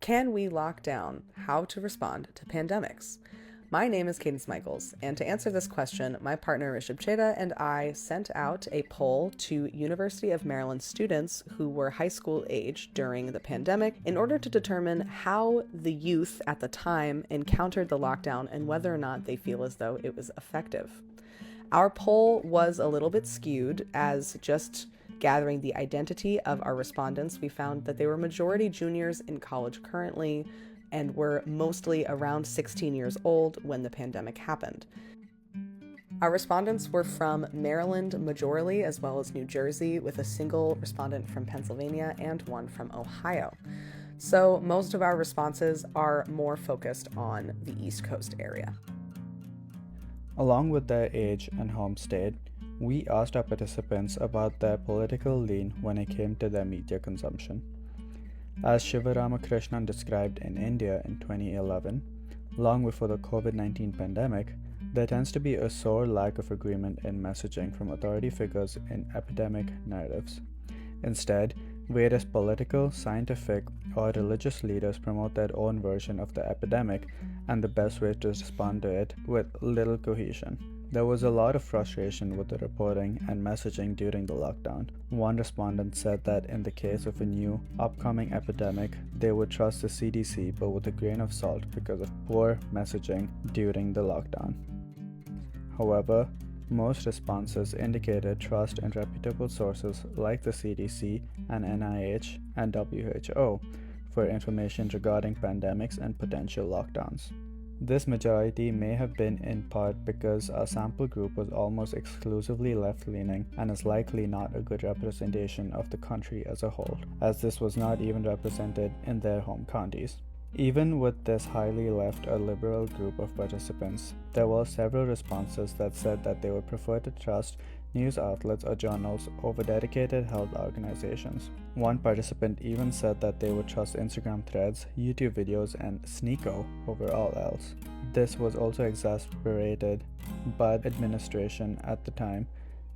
Can we lock down? How to respond to pandemics? My name is Cadence Michaels, and to answer this question, my partner Rishabh and I sent out a poll to University of Maryland students who were high school age during the pandemic in order to determine how the youth at the time encountered the lockdown and whether or not they feel as though it was effective. Our poll was a little bit skewed, as just gathering the identity of our respondents, we found that they were majority juniors in college currently, and were mostly around 16 years old when the pandemic happened. Our respondents were from Maryland majorly, as well as New Jersey, with a single respondent from Pennsylvania and one from Ohio. So most of our responses are more focused on the East Coast area. Along with their age and home state, we asked our participants about their political lean when it came to their media consumption. As Sivaramakrishnan described in India in 2011, long before the COVID-19 pandemic, there tends to be a sore lack of agreement in messaging from authority figures in epidemic narratives. Instead, various political, scientific, or religious leaders promote their own version of the epidemic and the best way to respond to it with little cohesion. There was a lot of frustration with the reporting and messaging during the lockdown. One respondent said that in the case of a new, upcoming epidemic, they would trust the CDC but with a grain of salt because of poor messaging during the lockdown. However, most responses indicated trust in reputable sources like the CDC and NIH and WHO for information regarding pandemics and potential lockdowns. This majority may have been in part because our sample group was almost exclusively left-leaning and is likely not a good representation of the country as a whole, as this was not even represented in their home counties. Even with this highly left or liberal group of participants, there were several responses that said that they would prefer to trust news outlets or journals over dedicated health organizations. One participant even said that they would trust Instagram threads, YouTube videos, and Sneeko over all else. This was also exacerbated by administration at the time,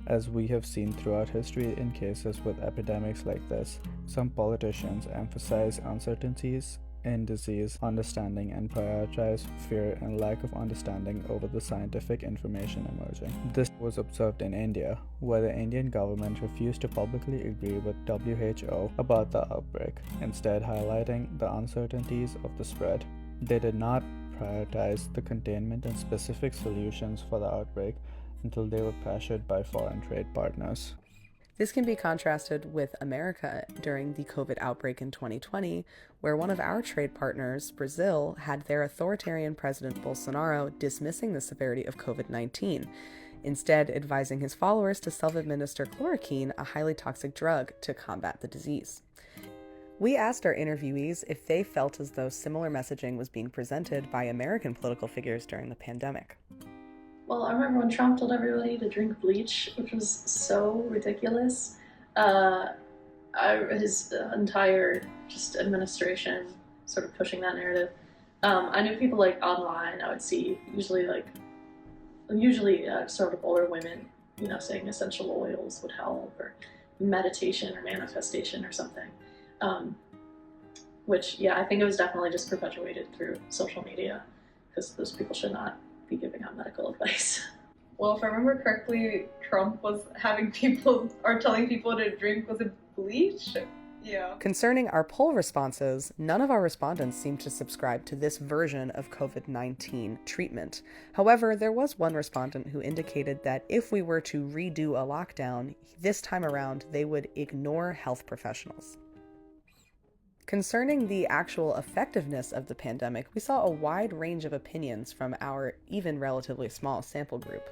as we have seen throughout history in cases with epidemics like this. Some politicians emphasize uncertainties in disease understanding and prioritize fear and lack of understanding over the scientific information emerging. This was observed in India, where the Indian government refused to publicly agree with WHO about the outbreak, instead highlighting the uncertainties of the spread. They did not prioritize the containment and specific solutions for the outbreak until they were pressured by foreign trade partners. This can be contrasted with America during the COVID outbreak in 2020, where one of our trade partners, Brazil, had their authoritarian president Bolsonaro dismissing the severity of COVID-19, instead advising his followers to self-administer chloroquine, a highly toxic drug, to combat the disease. We asked our interviewees if they felt as though similar messaging was being presented by American political figures during the pandemic. Well, I remember when Trump told everybody to drink bleach, which was so ridiculous. His entire administration sort of pushing that narrative. I knew people like online. I would see usually sort of older women, saying essential oils would help, or meditation or manifestation or something. Which, I think it was definitely just perpetuated through social media, because those people should not be giving out medical advice. Well, if I remember correctly, Trump was having people or telling people to drink, was it bleach? Yeah. Concerning our poll responses, none of our respondents seemed to subscribe to this version of COVID-19 treatment. However, there was one respondent who indicated that if we were to redo a lockdown, this time around they would ignore health professionals. Concerning the actual effectiveness of the pandemic, we saw a wide range of opinions from our even relatively small sample group.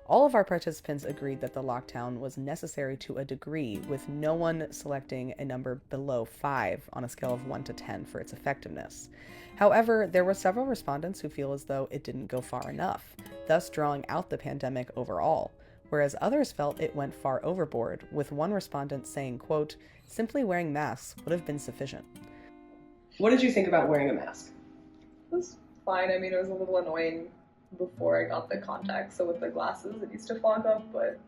All of our participants agreed that the lockdown was necessary to a degree, with no one selecting a number below 5 on a scale of 1 to 10 for its effectiveness. However, there were several respondents who feel as though it didn't go far enough, thus drawing out the pandemic overall, whereas others felt it went far overboard, with one respondent saying, quote, "Simply wearing masks would have been sufficient." What did you think about wearing a mask? It was fine. I mean, it was a little annoying before I got the contacts, so with the glasses it used to fog up, but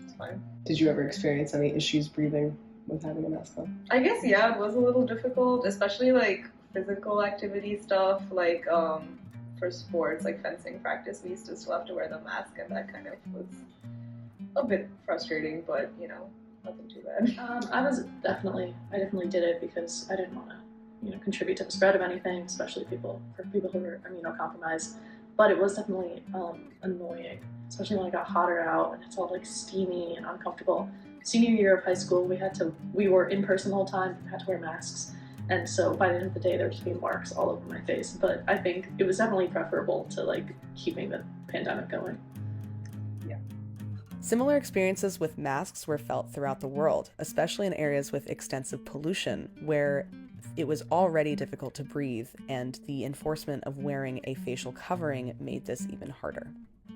it's fine. Did you ever experience any issues breathing with having a mask on? I guess, it was a little difficult, especially physical activity stuff, like for sports, like fencing practice, we used to still have to wear the mask, and that kind of was a bit frustrating, but nothing too bad. I definitely did it because I didn't want to, contribute to the spread of anything, especially for people who were immunocompromised. But it was definitely annoying, especially when it got hotter out and it's all like steamy and uncomfortable. Senior year of high school, we were in person the whole time, we had to wear masks. And so by the end of the day, there would just be marks all over my face. But I think it was definitely preferable to like keeping the pandemic going. Similar experiences with masks were felt throughout the world, especially in areas with extensive pollution, where it was already difficult to breathe, and the enforcement of wearing a facial covering made this even harder.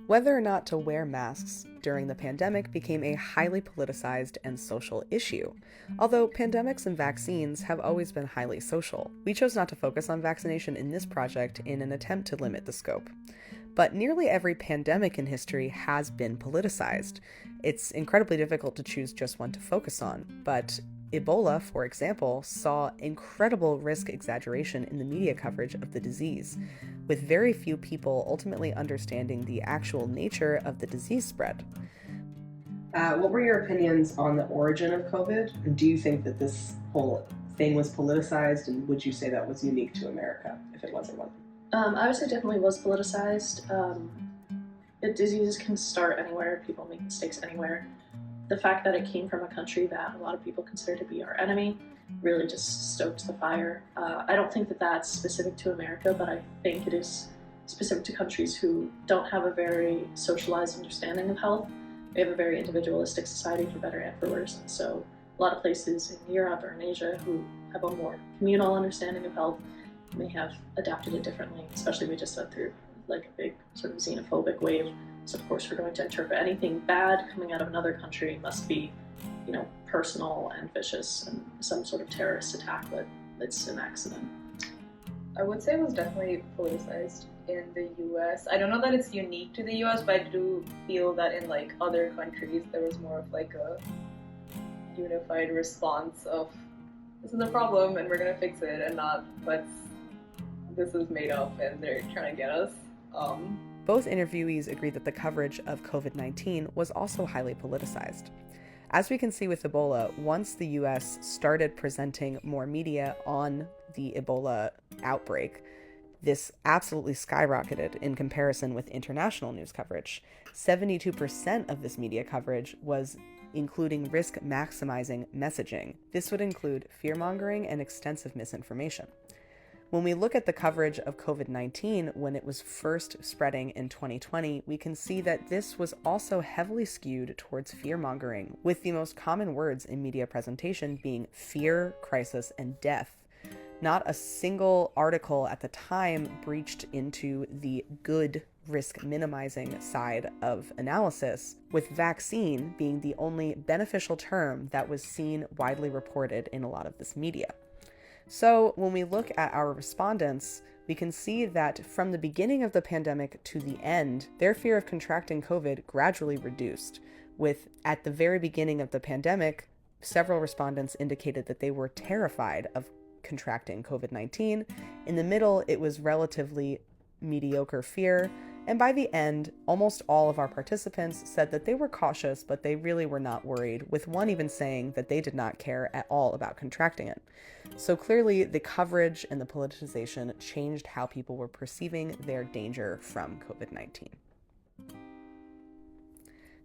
Whether or not to wear masks during the pandemic became a highly politicized and social issue. Although pandemics and vaccines have always been highly social, we chose not to focus on vaccination in this project in an attempt to limit the scope. But nearly every pandemic in history has been politicized. It's incredibly difficult to choose just one to focus on, but Ebola, for example, saw incredible risk exaggeration in the media coverage of the disease, with very few people ultimately understanding the actual nature of the disease spread. What were your opinions on the origin of COVID? And do you think that this whole thing was politicized, and would you say that was unique to America, if it was or wasn't? I would say definitely was politicized. Diseases can start anywhere, people make mistakes anywhere. The fact that it came from a country that a lot of people consider to be our enemy really just stoked the fire. I don't think that that's specific to America, but I think it is specific to countries who don't have a very socialized understanding of health. They have a very individualistic society, for better and for worse. And so a lot of places in Europe or in Asia who have a more communal understanding of health may have adapted it differently, especially we just went through like a big sort of xenophobic wave. So of course we're going to interpret anything bad coming out of another country must be, personal and vicious and some sort of terrorist attack, but it's an accident. I would say it was definitely politicized in the US. I don't know that it's unique to the US, but I do feel that in like other countries there was more of like a unified response of this is a problem and we're gonna fix it, and not this is made up and they're trying to get us. Both interviewees agreed that the coverage of COVID-19 was also highly politicized. As we can see with Ebola, once the US started presenting more media on the Ebola outbreak, this absolutely skyrocketed in comparison with international news coverage. 72% of this media coverage was including risk-maximizing messaging. This would include fear-mongering and extensive misinformation. When we look at the coverage of COVID-19 when it was first spreading in 2020, we can see that this was also heavily skewed towards fear-mongering, with the most common words in media presentation being fear, crisis, and death. Not a single article at the time breached into the good risk minimizing side of analysis, with vaccine being the only beneficial term that was seen widely reported in a lot of this media. So when we look at our respondents, we can see that from the beginning of the pandemic to the end, their fear of contracting COVID gradually reduced, with at the very beginning of the pandemic, several respondents indicated that they were terrified of contracting COVID-19. In the middle, it was relatively mediocre fear. And by the end, almost all of our participants said that they were cautious, but they really were not worried, with one even saying that they did not care at all about contracting it. So clearly, the coverage and the politicization changed how people were perceiving their danger from COVID-19.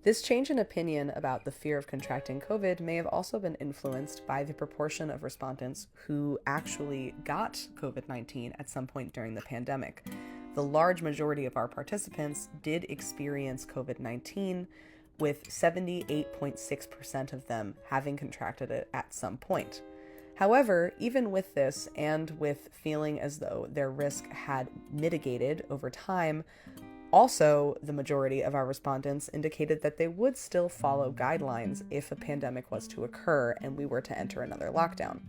This change in opinion about the fear of contracting COVID may have also been influenced by the proportion of respondents who actually got COVID-19 at some point during the pandemic. The large majority of our participants did experience COVID-19, with 78.6% of them having contracted it at some point. However, even with this, and with feeling as though their risk had mitigated over time, also the majority of our respondents indicated that they would still follow guidelines if a pandemic was to occur and we were to enter another lockdown.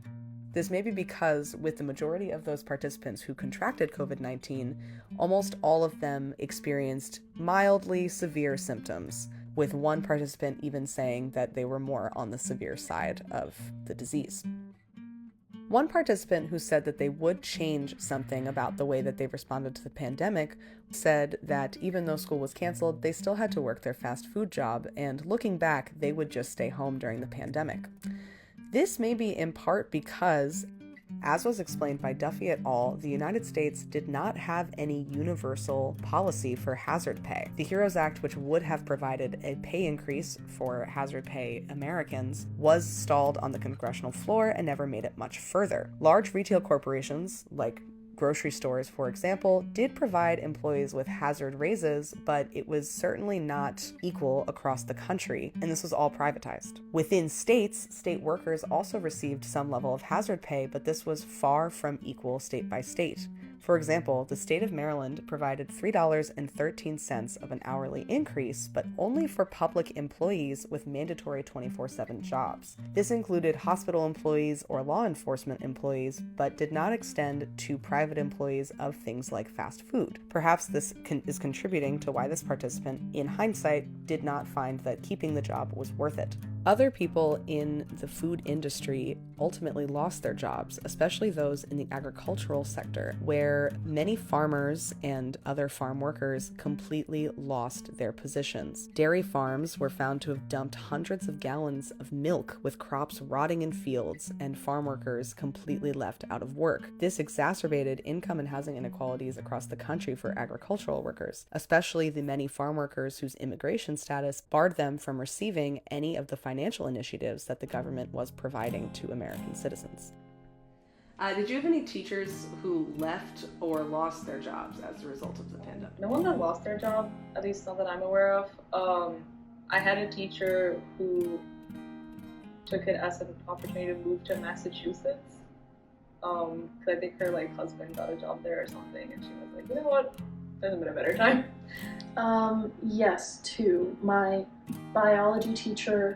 This may be because with the majority of those participants who contracted COVID-19, almost all of them experienced mildly severe symptoms, with one participant even saying that they were more on the severe side of the disease. One participant who said that they would change something about the way that they responded to the pandemic said that even though school was canceled, they still had to work their fast food job, and looking back, they would just stay home during the pandemic. This may be in part because, as was explained by Duffy et al., the United States did not have any universal policy for hazard pay. The HEROES Act, which would have provided a pay increase for hazard pay Americans, was stalled on the congressional floor and never made it much further. Large retail corporations, like grocery stores, for example, did provide employees with hazard raises, but it was certainly not equal across the country, and this was all privatized. Within states, state workers also received some level of hazard pay, but this was far from equal state by state. For example, the state of Maryland provided $3.13 of an hourly increase, but only for public employees with mandatory 24/7 jobs. This included hospital employees or law enforcement employees, but did not extend to private employees of things like fast food. Perhaps this is contributing to why this participant, in hindsight, did not find that keeping the job was worth it. Other people in the food industry ultimately lost their jobs, especially those in the agricultural sector, where many farmers and other farm workers completely lost their positions. Dairy farms were found to have dumped hundreds of gallons of milk with crops rotting in fields, and farm workers completely left out of work. This exacerbated income and housing inequalities across the country for agricultural workers, especially the many farm workers whose immigration status barred them from receiving any of the financial initiatives that the government was providing to American citizens. Did you have any teachers who left or lost their jobs as a result of the pandemic? No one that lost their job, at least not that I'm aware of. I had a teacher who took it as an opportunity to move to Massachusetts. Because I think her husband got a job there or something, and she was like, you know what, there's been a better time. Yes, too. My biology teacher,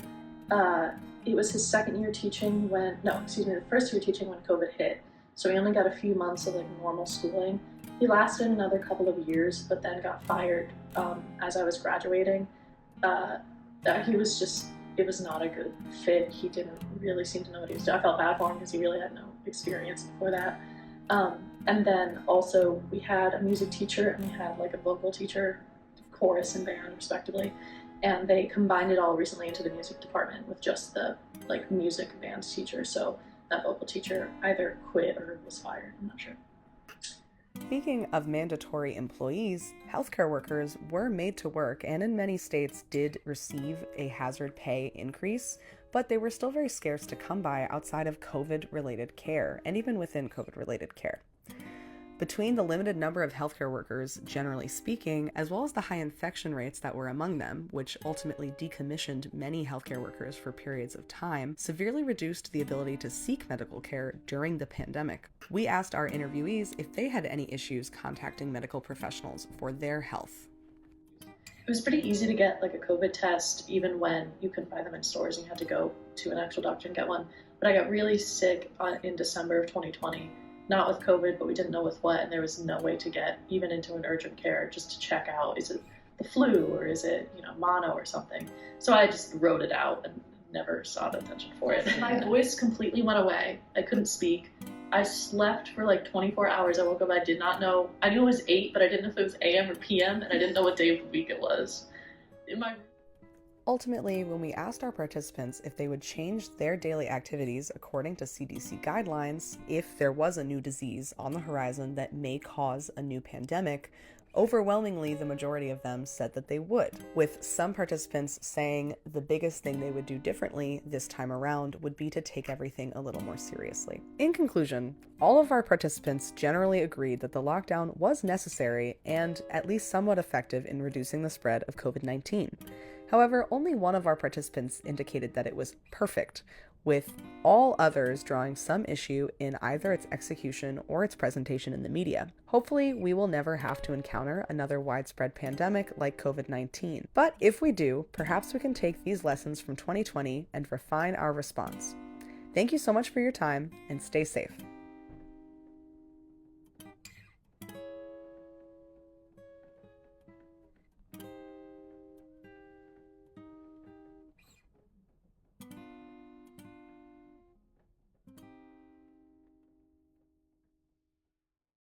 it was his second year teaching the first year teaching when COVID hit. So he only got a few months of normal schooling. He lasted another couple of years, but then got fired as I was graduating. It was not a good fit. He didn't really seem to know what he was doing. I felt bad for him because he really had no experience before that. And then also we had a music teacher and we had a vocal teacher, chorus and band respectively, and they combined it all recently into the music department with just the music band teacher. So that vocal teacher either quit or was fired, I'm not sure. Speaking of mandatory employees, healthcare workers were made to work and in many states did receive a hazard pay increase, but they were still very scarce to come by outside of COVID-related care, and even within COVID-related care. Between the limited number of healthcare workers, generally speaking, as well as the high infection rates that were among them, which ultimately decommissioned many healthcare workers for periods of time, severely reduced the ability to seek medical care during the pandemic. We asked our interviewees if they had any issues contacting medical professionals for their health. It was pretty easy to get a COVID test, even when you couldn't buy them in stores and you had to go to an actual doctor and get one. But I got really sick in December of 2020. Not with COVID, but we didn't know with what, and there was no way to get even into an urgent care just to check out, is it the flu or is it, mono or something? So I just wrote it out and never sought attention for it. My voice completely went away. I couldn't speak. I slept for 24 hours. I woke up, I did not know. I knew it was 8, but I didn't know if it was AM or PM, and I didn't know what day of the week it was. Ultimately, when we asked our participants if they would change their daily activities according to CDC guidelines if there was a new disease on the horizon that may cause a new pandemic, overwhelmingly the majority of them said that they would, with some participants saying the biggest thing they would do differently this time around would be to take everything a little more seriously. In conclusion, all of our participants generally agreed that the lockdown was necessary and at least somewhat effective in reducing the spread of COVID-19. However, only one of our participants indicated that it was perfect, with all others drawing some issue in either its execution or its presentation in the media. Hopefully, we will never have to encounter another widespread pandemic like COVID-19. But if we do, perhaps we can take these lessons from 2020 and refine our response. Thank you so much for your time, and stay safe.